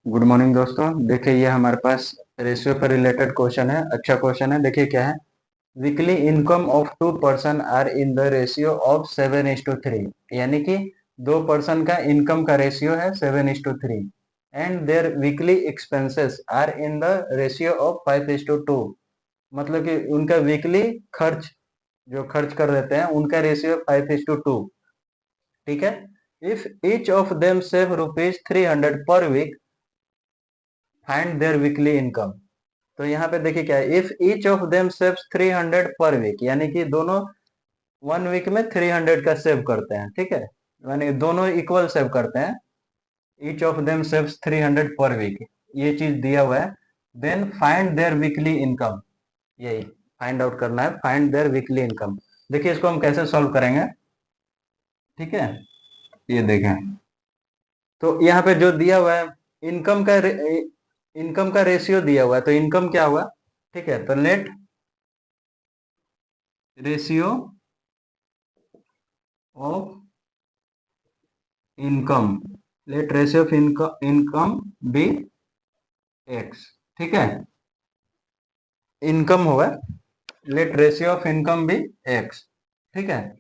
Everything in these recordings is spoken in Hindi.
गुड मॉर्निंग दोस्तों। देखिए ये हमारे पास रेशियो पर रिलेटेड क्वेश्चन है। अच्छा क्वेश्चन है। देखिए क्या है। Weekly income of two person are in the ratio of 7:3। यानी कि दो पर्सन का इनकम का रेशियो है 7:3 and their weekly expenses are in the ratio of 5:2। मतलब कि उनका वीकली खर्च जो खर्च कर देते हैं उनका रेशियो 5:2। ठीक है। If each of them save rupees 300 per week find their weekly income. तो यहाँ पे देखिए क्या है। If each of them saves 300 per week, यानी कि दोनों 1 वीक में 300 का सेव करते हैं। ठीक है, यानी दोनों इक्वल सेव करते हैं। Each of them saves 300 per week, ये चीज दिया हुआ है। Then find their weekly income, यही फाइंड आउट करना है। Find their weekly income. देखिए इसको हम कैसे सॉल्व करेंगे। ठीक है, ये देखें। तो यहाँ पे जो दिया हुआ है इनकम का रेशियो दिया हुआ है, तो इनकम क्या हुआ। ठीक है, तो let ratio of income, let ratio of income be X. ठीक है, इनकम होगा, let ratio of income be X. ठीक है,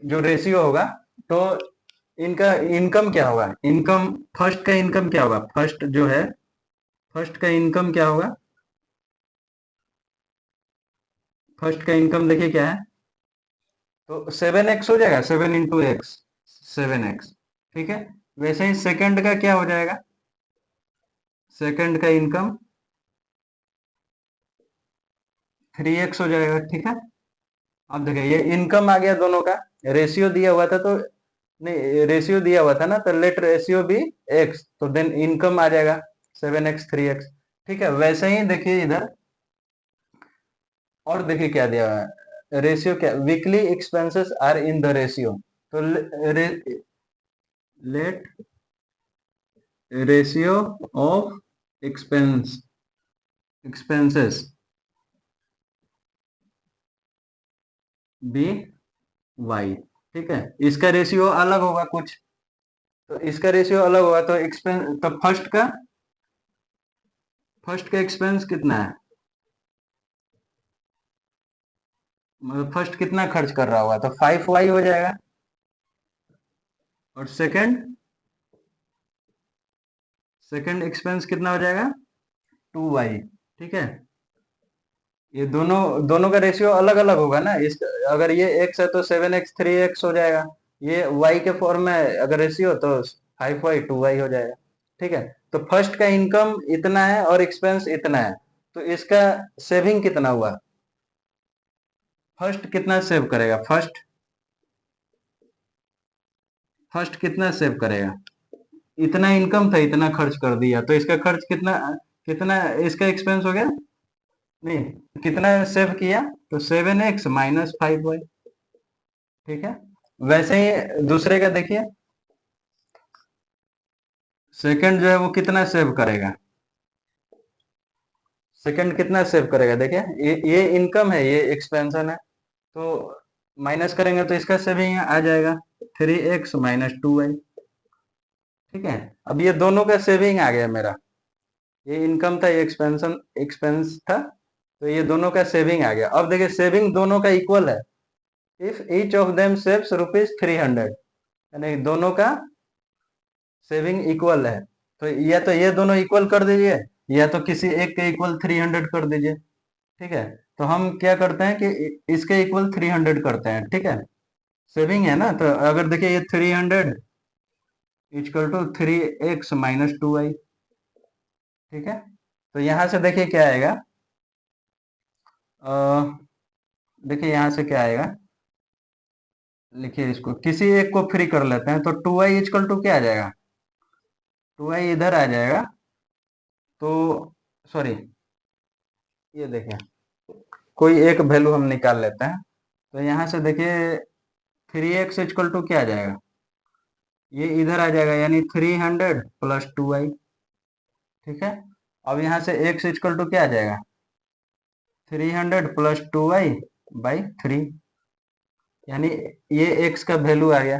जो रेशियो होगा, तो इनका इनकम क्या होगा। इनकम फर्स्ट का इनकम क्या होगा। फर्स्ट जो है, फर्स्ट का इनकम क्या होगा। फर्स्ट का इनकम देखिए क्या है। तो 7x हो जाएगा, 7 × x, 7x। ठीक है, वैसे ही सेकंड का क्या हो जाएगा। सेकंड का इनकम 3x हो जाएगा। ठीक है, अब देखिए ये इनकम आ गया दोनों का। रेशियो दिया हुआ था, तो नहीं, रेशियो दिया हुआ था ना, तो लेट रेशियो भी एक्स, तो देन इनकम आ जाएगा 7x 3x। ठीक है, वैसे ही देखिए इधर, और देखिए क्या दिया हुआ है। रेशियो क्या, weekly expenses are in the ratio. तो let ratio of expenses be Y. ठीक है, इसका रेशियो अलग होगा कुछ, तो इसका रेशियो अलग होगा। तो एक्सपेंस, तो फर्स्ट का एक्सपेंस कितना है, मतलब फर्स्ट कितना खर्च कर रहा होगा, तो 5y हो जाएगा। और सेकंड एक्सपेंस कितना हो जाएगा, 2y। ठीक है, ये दोनों दोनों का रेशियो अलग अलग होगा ना। इस, अगर ये x है तो 7x 3x हो जाएगा। ये y के फॉर्म में अगर रेशियो, तो 5y 2y हो जाएगा। ठीक है, तो फर्स्ट का इनकम इतना है और एक्सपेंस इतना है, तो इसका सेविंग कितना हुआ। फर्स्ट कितना सेव करेगा, फर्स्ट कितना सेव करेगा। इतना इनकम था, इतना खर्च कर दिया, तो इसका खर्च कितना, कितना इसका एक्सपेंस हो गया। नहीं, कितना सेव किया, तो 7x - 5y। ठीक है, वैसे ही दूसरे का देखिए। सेकंड जो है वो कितना सेव करेगा। सेकंड कितना सेव करेगा, देखिए ये इनकम है, ये एक्सपेंशन है, तो माइनस करेंगे तो इसका सेविंग आ जाएगा 3x - 2y। ठीक है, अब ये दोनों का सेविंग आ गया मेरा। ये इनकम था, ये एक्सपेंस था, तो ये दोनों का सेविंग आ गया। अब देखिए सेविंग दोनों का इक्वल है। If each of them saves rupees 300, यानी दोनों का सेविंग इक्वल है, तो या तो ये दोनों इक्वल कर दीजिए, या तो किसी एक के इक्वल 300 कर दीजिए। ठीक है, तो हम क्या करते हैं कि इसके इक्वल 300 करते हैं। ठीक है, सेविंग है ना, तो अगर देखिए ये 300 इक्वल टू 3x - 2y। ठीक है, तो यहां से देखिए क्या आएगा। देखिए यहां से क्या आएगा, लिखिए इसको, किसी एक को फ्री कर लेते हैं, तो 2y इक्वल टू क्या आ जाएगा। 2y इधर आ जाएगा, तो सॉरी, ये देखिए कोई एक वैल्यू हम निकाल लेते हैं। तो यहां से देखिए 3x इक्वल टू क्या आ जाएगा, ये इधर आ जाएगा, यानी 300 + 2y। ठीक है, अब यहां से x इक्वल टू क्या आ जाएगा, 300 + 2y/3, यानी ये x का वैल्यू आ गया।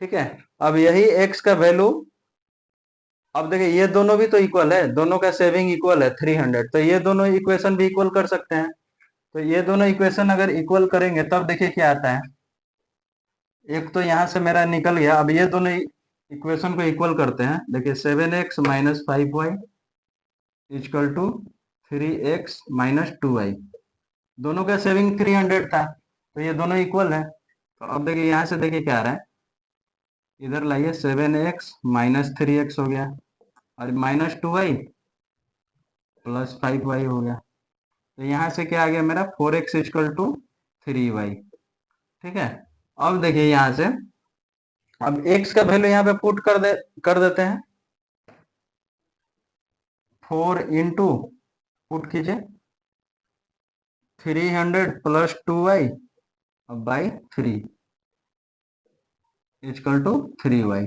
ठीक है, अब यही x का वैल्यू अब देखिए ये दोनों भी तो इक्वल है, दोनों का सेविंग इक्वल है 300, तो ये दोनों इक्वेशन भी इक्वल कर सकते हैं। तो ये दोनों इक्वेशन अगर इक्वल करेंगे तब देखिए क्या आता है। एक तो यहां से मेरा निकल गया, अब ये दोनों इक्वेशन को इक्वल करते हैं। देखिए 7x - 5y is equal to 3x - 2y। दोनों का सेविंग 300 था, तो ये दोनों इक्वल है। तो अब देखिए यहाँ से देखिए क्या आ रहा है, इधर लाइए 7x - 3x हो गया, और -2y +5y हो गया। तो यहाँ से क्या आ गया मेरा 4x इजकल टू 3y। ठीक है। अब देखिए यहाँ से, अब x का वैल्यू यहाँ पे पुट कर देते हैं। 4 इंटू, पुट कीजिए 300 + 2y by 3 is equal to 3y।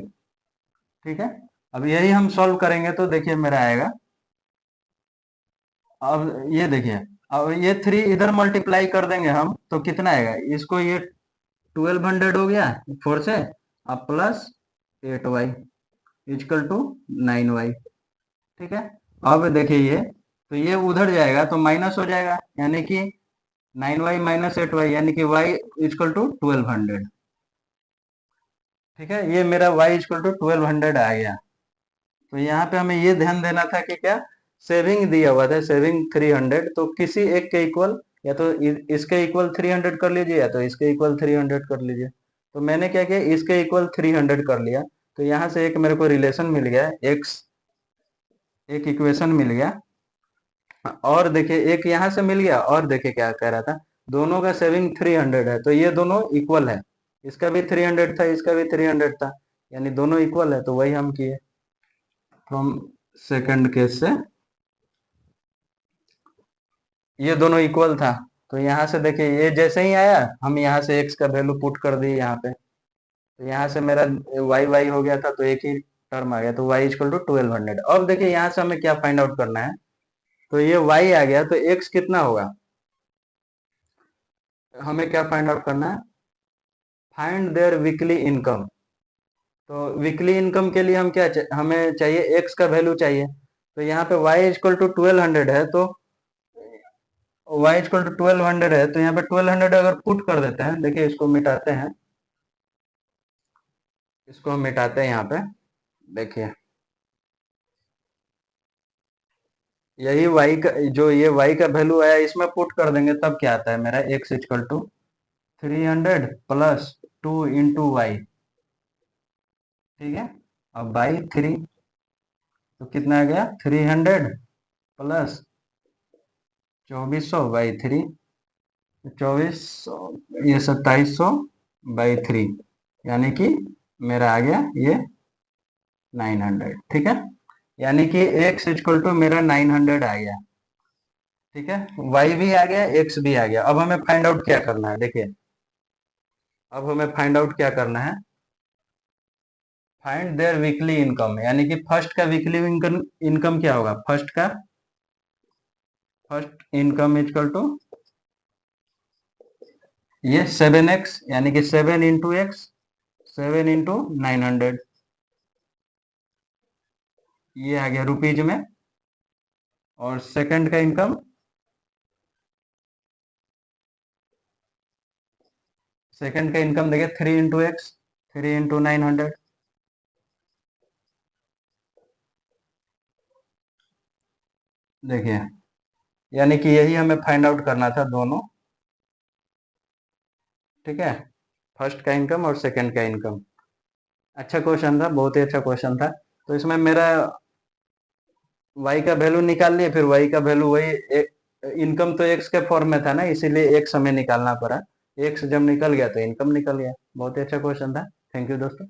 ठीक है। अब यही हम सॉल्व करेंगे तो देखिए मेरा आएगा, अब ये देखिए, अब ये 3 इधर मल्टीप्लाई कर देंगे हम तो कितना आएगा, इसको ये 1200 हो गया 4 से, अब plus 8y is equal to 9y। ठीक है। अब देखिए ये, तो ये उधर जाएगा तो माइनस हो जाएगा, यानी कि 9y - 8y, यानी कि y इजकल टू 1200। ठीक है, ये मेरा y इजकल टू 1200 आ गया। तो यहाँ पे हमें ये ध्यान देना था कि क्या, सेविंग दिया हुआ था, सेविंग 300, तो किसी एक के इक्वल, या तो इसके इक्वल 300 कर लीजिए, या तो इसके इक्वल 300 कर लीजिए। तो मैंने क्या किया, इसके इक्वल 300 कर लिया। तो यहाँ से एक मेरे को रिलेशन मिल गया, एक्स, एक इक्वेशन मिल गया। और देखिए एक यहाँ से मिल गया, और देखिए क्या कह रहा था, दोनों का सेविंग 300 है, तो ये दोनों इक्वल है। इसका भी 300 था, इसका भी 300 था, यानी दोनों इक्वल है, तो वही हम किए फ्रॉम सेकंड केस से। ये दोनों इक्वल था, तो यहाँ से देखिए ये जैसे ही आया, हम यहाँ से x का वैल्यू पुट कर दिए यहाँ पे। तो यहाँ से मेरा y हो गया था, तो एक ही टर्म आ गया, तो y इक्वल टू 1200। अब देखिए यहाँ से हमें क्या फाइंड आउट करना है, तो ये y आ गया, तो x कितना होगा, हमें क्या फाइंड आउट करना है, फाइंड देयर वीकली इनकम। तो वीकली इनकम के लिए हम क्या हमें चाहिए, x का वैल्यू चाहिए। तो यहाँ पे y इक्वल टू 1200 है, तो y इक्वल टू 1200 है, तो यहाँ पे 1200 अगर पुट कर देते हैं, देखिए इसको मिटाते हैं, इसको हम मिटाते हैं यहाँ पे। देखिए यही y का, जो ये y का वैल्यू आया इसमें पुट कर देंगे, तब क्या आता है मेरा, x equal to 300 + 2 into Y. ठीक है। अब बाई 3, तो कितना आ गया, 300 + 2400/3, 2400, ये 2700/3, यानी कि मेरा आ गया ये 900। ठीक है, यानी कि x इक्वल टू मेरा 900 आ गया। ठीक है, y भी आ गया, x भी आ गया। अब हमें फाइंड आउट क्या करना है, देखिए अब हमें फाइंड आउट क्या करना है, फाइंड देयर वीकली इनकम, यानी कि फर्स्ट का वीकली इनकम, इनकम क्या होगा, फर्स्ट इनकम इक्वल टू ये 7x, यानी कि 7 इंटू एक्स, 7 इंटू 900, ये आ गया रुपीज में। और सेकंड का इनकम, सेकंड का इनकम देखिए 3 इंटू एक्स, 3 इंटू 900। देखिए, यानी कि यही हमें फाइंड आउट करना था दोनों। ठीक है, फर्स्ट का इनकम और सेकंड का इनकम। अच्छा क्वेश्चन था, बहुत ही अच्छा क्वेश्चन था। तो इसमें मेरा y का वैल्यू निकाल लिए, फिर y का वैल्यू वही, इनकम तो x के फॉर्म में था ना, इसीलिए x हमें निकालना पड़ा। x जब निकल गया तो इनकम निकल गया। बहुत ही अच्छा क्वेश्चन था। थैंक यू दोस्तों।